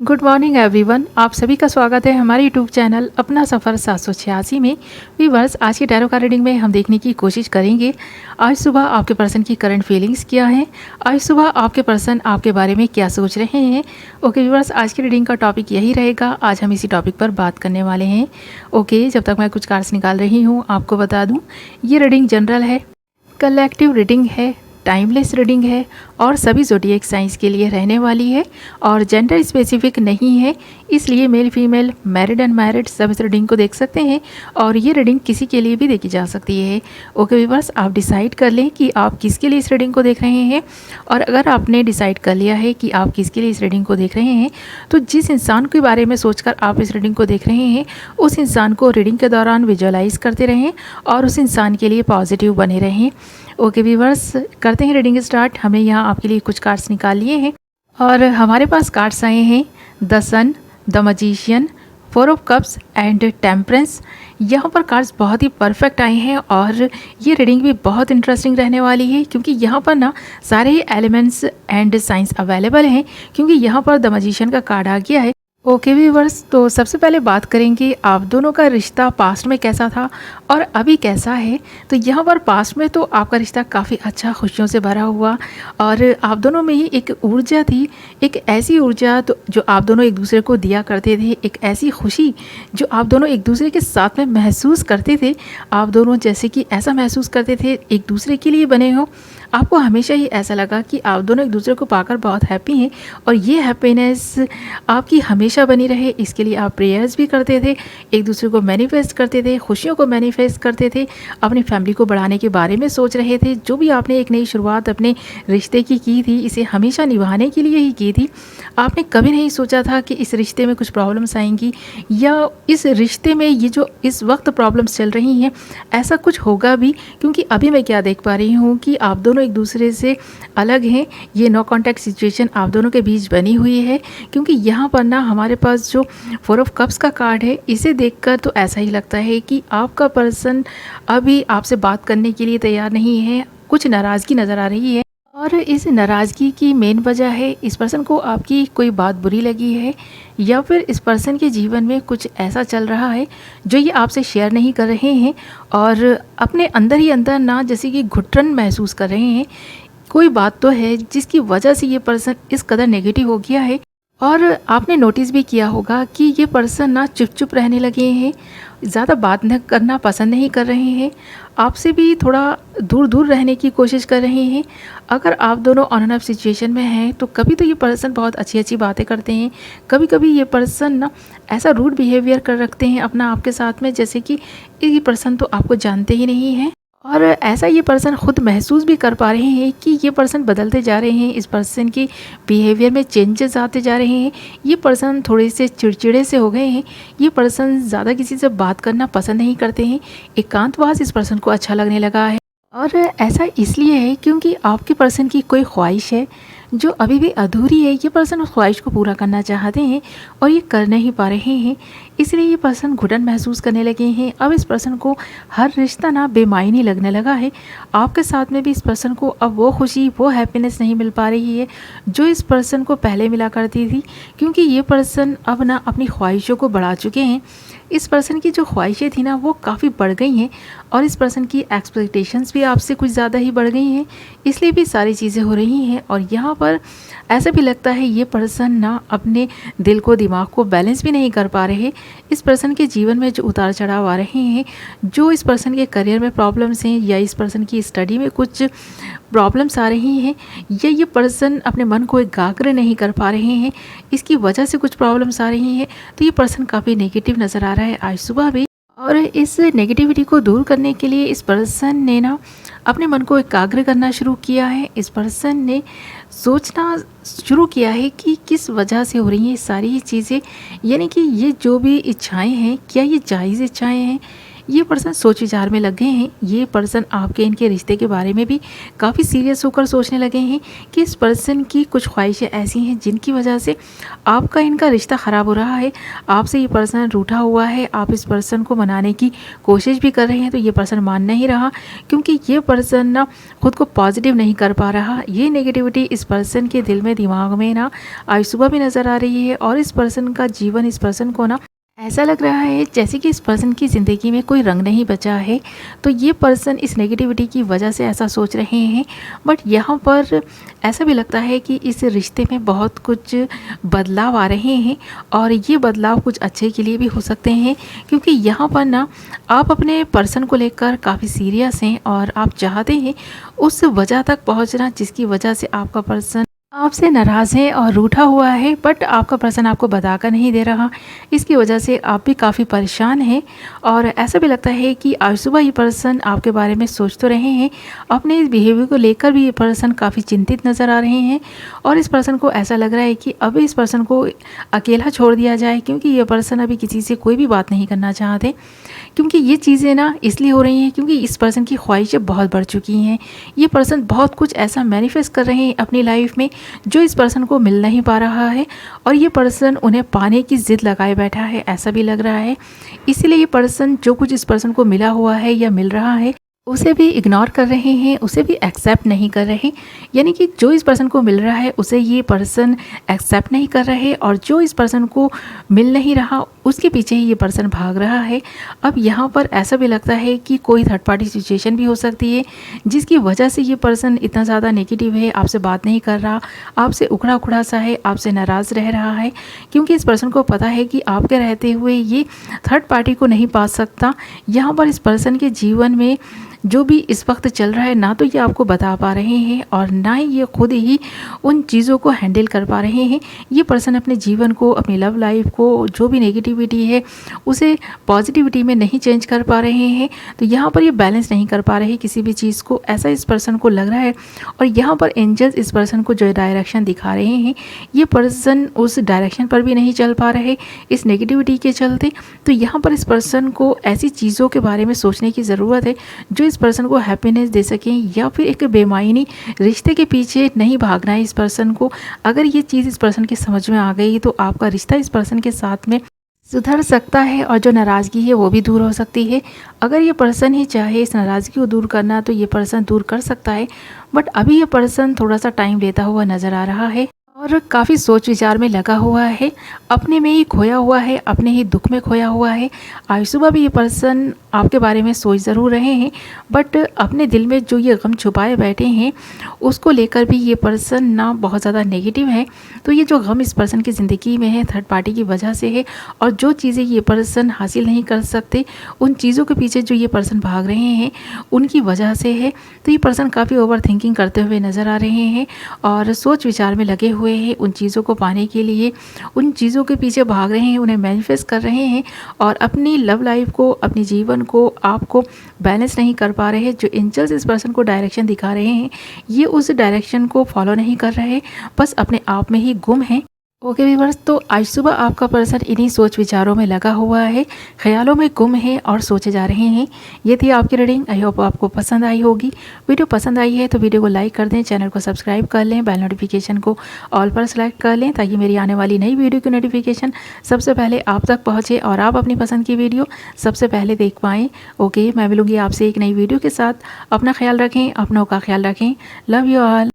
Good morning everyone. आप सभी का स्वागत है हमारे यूट्यूब चैनल अपना सफ़र 786 में। व्यूअर्स, आज की टैरो कार्ड रीडिंग में हम देखने की कोशिश करेंगे आज सुबह आपके पर्सन की करंट फीलिंग्स क्या हैं, आज सुबह आपके पर्सन आपके बारे में क्या सोच रहे हैं। ओके व्यूअर्स, आज की रीडिंग का टॉपिक यही रहेगा। आज हम इसी टॉपिक पर बात करने वाले हैं। ओके, जब तक मैं कुछ कार्ड्स निकाल रही हूँ आपको बता दूँ, ये रीडिंग जनरल है, कलेक्टिव रीडिंग है, टाइमलेस रीडिंग है और सभी ज़ोडिएक साइंस के लिए रहने वाली है और जेंडर स्पेसिफिक नहीं है, इसलिए मेल फीमेल मैरिड अनमैरिड सब इस रीडिंग को देख सकते हैं और ये रीडिंग किसी के लिए भी देखी जा सकती है। ओके व्यूअर्स, आप डिसाइड कर लें कि आप किसके लिए इस रीडिंग को देख रहे हैं और अगर आपने डिसाइड कर लिया है कि आप किसके लिए इस रीडिंग को देख रहे हैं तो जिस इंसान के बारे में सोचकर आप इस रीडिंग को देख रहे हैं उस इंसान को रीडिंग के दौरान विजुअलाइज करते रहें और उस इंसान के लिए पॉजिटिव बने रहें। ओके व्यूअर्स, करते हैं रीडिंग स्टार्ट। हमने यहाँ आपके लिए कुछ कार्ड्स निकाल लिए हैं और हमारे पास कार्ड्स आए हैं the sun, the magician, 4 of cups and temperance. यहाँ पर कार्ड्स बहुत ही परफेक्ट आए हैं और ये रीडिंग भी बहुत इंटरेस्टिंग रहने वाली है क्योंकि यहाँ पर ना सारे एलिमेंट्स एंड साइंस अवेलेबल हैं क्योंकि यहाँ पर द मजिशियन का कार्ड आ गया है। ओके व्यूअर्स, तो सबसे पहले बात करेंगे आप दोनों का रिश्ता पास्ट में कैसा था और अभी कैसा है। तो यहाँ पर पास्ट में तो आपका रिश्ता काफ़ी अच्छा, खुशियों से भरा हुआ और आप दोनों में ही एक ऊर्जा थी, एक ऐसी ऊर्जा तो जो आप दोनों एक दूसरे को दिया करते थे, एक ऐसी खुशी जो आप दोनों एक दूसरे के साथ में महसूस करते थे। आप दोनों जैसे कि ऐसा महसूस करते थे एक दूसरे के लिए बने हो। आपको हमेशा ही ऐसा लगा कि आप दोनों एक दूसरे को पाकर बहुत हैप्पी हैं और ये हैप्पीनेस आपकी हमेशा बनी रहे, इसके लिए आप प्रेयर्स भी करते थे, एक दूसरे को मैनिफेस्ट करते थे, खुशियों को मैनिफेस्ट करते थे, अपनी फैमिली को बढ़ाने के बारे में सोच रहे थे। जो भी आपने एक नई शुरुआत अपने रिश्ते की थी, इसे हमेशा निभाने के लिए ही की थी। आपने कभी नहीं सोचा था कि इस रिश्ते में कुछ प्रॉब्लम्स आएंगी या इस रिश्ते में ये जो इस वक्त प्रॉब्लम्स चल रही हैं ऐसा कुछ होगा भी, क्योंकि अभी मैं क्या देख पा रही हूँ कि आप दोनों एक दूसरे से अलग हैं। ये नो कॉन्टैक्ट सिचुएशन आप दोनों के बीच बनी हुई है क्योंकि यहाँ पर ना हमारे पास जो 4 ऑफ कप्स का कार्ड है इसे देखकर तो ऐसा ही लगता है कि आपका पर्सन अभी आपसे बात करने के लिए तैयार नहीं है, कुछ नाराज़गी नज़र आ रही है और इस नाराज़गी की मेन वजह है इस पर्सन को आपकी कोई बात बुरी लगी है या फिर इस पर्सन के जीवन में कुछ ऐसा चल रहा है जो ये आपसे शेयर नहीं कर रहे हैं और अपने अंदर ही अंदर ना जैसे कि घुटन महसूस कर रहे हैं। कोई बात तो है जिसकी वजह से ये पर्सन इस कदर नेगेटिव हो गया है और आपने नोटिस भी किया होगा कि ये पर्सन ना चुप चुप रहने लगे हैं, ज़्यादा बात न करना पसंद नहीं कर रहे हैं, आपसे भी थोड़ा दूर दूर रहने की कोशिश कर रहे हैं। अगर आप दोनों ऑन एंड ऑफ सिचुएशन में हैं तो कभी तो ये पर्सन बहुत अच्छी अच्छी बातें करते हैं, कभी कभी ये पर्सन ना ऐसा रूड बिहेवियर कर रखते हैं अपना आपके साथ में जैसे कि ये पर्सन तो आपको जानते ही नहीं हैं और ऐसा ये पर्सन खुद महसूस भी कर पा रहे हैं कि ये पर्सन बदलते जा रहे हैं, इस पर्सन की बिहेवियर में चेंजेस आते जा रहे हैं, ये पर्सन थोड़े से चिड़चिड़े से हो गए हैं, ये पर्सन ज़्यादा किसी से बात करना पसंद नहीं करते हैं, एकांतवास इस पर्सन को अच्छा लगने लगा है और ऐसा इसलिए है क्योंकि आपके पर्सन की कोई ख्वाहिश है जो अभी भी अधूरी है। ये पर्सन उस ख्वाहिश को पूरा करना चाहते हैं और ये कर नहीं पा रहे हैं, इसलिए ये पर्सन घुटन महसूस करने लगे हैं। अब इस पर्सन को हर रिश्ता ना बेमायनी लगने लगा है। आपके साथ में भी इस पर्सन को अब वो खुशी, वो हैप्पीनेस नहीं मिल पा रही है जो इस पर्सन को पहले मिला करती थी क्योंकि ये पर्सन अब ना अपनी ख्वाहिशों को बढ़ा चुके हैं। इस पर्सन की जो ख्वाहिशें थी ना वो काफ़ी बढ़ गई हैं और इस पर्सन की एक्सपेक्टेशंस भी आपसे कुछ ज़्यादा ही बढ़ गई हैं, इसलिए भी सारी चीज़ें हो रही हैं और यहाँ पर ऐसा भी लगता है ये पर्सन ना अपने दिल को, दिमाग को बैलेंस भी नहीं कर पा रहे। इस पर्सन के जीवन में जो उतार चढ़ाव आ रहे हैं, जो इस पर्सन के करियर में प्रॉब्लम्स हैं या इस पर्सन की स्टडी में कुछ प्रॉब्लम्स आ रही हैं या ये पर्सन अपने मन को एकाग्र नहीं कर पा रहे हैं, इसकी वजह से कुछ प्रॉब्लम्स आ रही हैं, तो ये पर्सन काफ़ी नेगेटिव नज़र आ रहा है आज सुबह भी। और इस नेगेटिविटी को दूर करने के लिए इस पर्सन ने ना अपने मन को एकाग्र करना शुरू किया है। इस पर्सन ने सोचना शुरू किया है कि किस वजह से हो रही हैं सारी चीज़ें, यानी कि ये जो भी इच्छाएं हैं क्या ये जायज़ इच्छाएं हैं ये पर्सन सोच विचार में लग गए हैं। ये पर्सन आपके इनके रिश्ते के बारे में भी काफ़ी सीरियस होकर सोचने लगे हैं कि इस पर्सन की कुछ ख्वाहिशें ऐसी हैं जिनकी वजह से आपका इनका रिश्ता ख़राब हो रहा है। आपसे ये पर्सन रूठा हुआ है। आप इस पर्सन को मनाने की कोशिश भी कर रहे हैं तो ये पर्सन मान नहीं रहा, क्योंकि ये पर्सन ना खुद को पॉजिटिव नहीं कर पा रहा। ये नेगेटिविटी इस पर्सन के दिल में, दिमाग में ना आज सुबह भी नज़र आ रही है। और इस पर्सन का जीवन, इस पर्सन को ना ऐसा लग रहा है जैसे कि इस पर्सन की ज़िंदगी में कोई रंग नहीं बचा है। तो ये पर्सन इस नेगेटिविटी की वजह से ऐसा सोच रहे हैं। बट यहाँ पर ऐसा भी लगता है कि इस रिश्ते में बहुत कुछ बदलाव आ रहे हैं और ये बदलाव कुछ अच्छे के लिए भी हो सकते हैं, क्योंकि यहाँ पर ना आप अपने पर्सन को लेकर काफ़ी सीरियस हैं और आप चाहते हैं उस वजह तक पहुँचना जिसकी वजह से आपका पर्सन आपसे नाराज़ है और रूठा हुआ है। बट आपका पर्सन आपको बताकर नहीं दे रहा, इसकी वजह से आप भी काफ़ी परेशान हैं। और ऐसा भी लगता है कि आज सुबह ये पर्सन आपके बारे में सोच तो रहे हैं, अपने इस बिहेवियर को लेकर भी ये पर्सन काफ़ी चिंतित नज़र आ रहे हैं। और इस पर्सन को ऐसा लग रहा है कि अभी इस पर्सन को अकेला छोड़ दिया जाए, क्योंकि ये पर्सन अभी किसी से कोई भी बात नहीं करना चाहते। क्योंकि ये चीज़ें ना इसलिए हो रही हैं क्योंकि इस पर्सन की ख्वाहिशें बहुत बढ़ चुकी हैं। ये पर्सन बहुत कुछ ऐसा मैनिफेस्ट कर रहे हैं अपनी लाइफ में जो इस पर्सन को मिल नहीं पा रहा है, और ये पर्सन उन्हें पाने की ज़िद लगाए बैठा है, ऐसा भी लग रहा है। इसीलिए ये पर्सन जो कुछ इस पर्सन को मिला हुआ है या मिल रहा है उसे भी इग्नोर कर रहे हैं, उसे भी एक्सेप्ट नहीं कर रहे। यानी कि जो इस पर्सन को मिल रहा है उसे ये पर्सन एक्सेप्ट नहीं कर रहे, और जो इस पर्सन को मिल नहीं रहा उसके पीछे ही ये पर्सन भाग रहा है। अब यहाँ पर ऐसा भी लगता है कि कोई थर्ड पार्टी सिचुएशन भी हो सकती है जिसकी वजह से ये पर्सन इतना ज़्यादा नेगेटिव है, आपसे बात नहीं कर रहा, आपसे उखड़ा उखड़ा सा है, आपसे नाराज़ रह रहा है, क्योंकि इस पर्सन को पता है कि आपके रहते हुए ये थर्ड पार्टी को नहीं पा सकता। यहाँ पर इस पर्सन के जीवन में जो भी इस वक्त चल रहा है ना तो ये आपको बता पा रहे हैं और ना ही ये खुद ही उन चीज़ों को हैंडल कर पा रहे हैं। ये पर्सन अपने जीवन को, अपनी लव लाइफ को, जो भी नेगेटिविटी है उसे पॉजिटिविटी में नहीं चेंज कर पा रहे हैं। तो यहाँ पर ये बैलेंस नहीं कर पा रहे किसी भी चीज़ को, ऐसा इस पर्सन को लग रहा है। और यहाँ पर एंजल्स इस पर्सन को जो डायरेक्शन दिखा रहे हैं, ये पर्सन उस डायरेक्शन पर भी नहीं चल पा रहे इस नेगेटिविटी के चलते। तो यहाँ पर इस पर्सन को ऐसी चीज़ों के बारे में सोचने की ज़रूरत है जो इस पर्सन को हैप्पीनेस दे सकें, या फिर एक बेमायनी रिश्ते के पीछे नहीं भागना है इस पर्सन को। अगर ये चीज़ इस पर्सन की समझ में आ गई तो आपका रिश्ता इस पर्सन के साथ में सुधर सकता है और जो नाराज़गी है वो भी दूर हो सकती है। अगर ये पर्सन ही चाहे इस नाराज़गी को दूर करना तो ये पर्सन दूर कर सकता है। बट अभी ये पर्सन थोड़ा सा टाइम लेता हुआ नज़र आ रहा है और काफ़ी सोच विचार में लगा हुआ है, अपने में ही खोया हुआ है, अपने ही दुख में खोया हुआ है। आज सुबह भी ये पर्सन आपके बारे में सोच ज़रूर रहे हैं, बट अपने दिल में जो ये गम छुपाए बैठे हैं उसको लेकर भी ये पर्सन ना बहुत ज़्यादा नेगेटिव है। तो ये जो गम इस पर्सन की ज़िंदगी में है थर्ड पार्टी की वजह से है, और जो चीज़ें ये पर्सन हासिल नहीं कर सकते उन चीज़ों के पीछे जो ये पर्सन भाग रहे हैं उनकी वजह से है। तो ये पर्सन काफ़ी ओवर थिंकिंग करते हुए नज़र आ रहे हैं और सोच विचार में लगे हुए हैं उन चीज़ों को पाने के लिए, उन चीज़ों के पीछे भाग रहे हैं, उन्हें मैनिफेस्ट कर रहे हैं और अपनी लव लाइफ को, अपने जीवन को, आपको बैलेंस नहीं कर पा रहे हैं। जो एंजल्स इस पर्सन को डायरेक्शन दिखा रहे हैं ये उस डायरेक्शन को फॉलो नहीं कर रहे, बस अपने आप में ही गुम हैं। ओके व्यूअर्स, तो आज सुबह आपका पर्सन इन्हीं सोच विचारों में लगा हुआ है, ख्यालों में गुम है और सोचे जा रहे हैं। ये थी आपकी रीडिंग। आई होप आपको पसंद आई होगी। वीडियो पसंद आई है तो वीडियो को लाइक कर दें, चैनल को सब्सक्राइब कर लें, बेल नोटिफिकेशन को ऑल पर सेलेक्ट कर लें ताकि मेरी आने वाली नई वीडियो की नोटिफिकेशन सबसे पहले आप तक पहुँचे और आप अपनी पसंद की वीडियो सबसे पहले देख पाएँ। ओके, मैं मिलूँगी आपसे एक नई वीडियो के साथ। अपना ख्याल रखें, अपनों का ख्याल रखें। Love you all.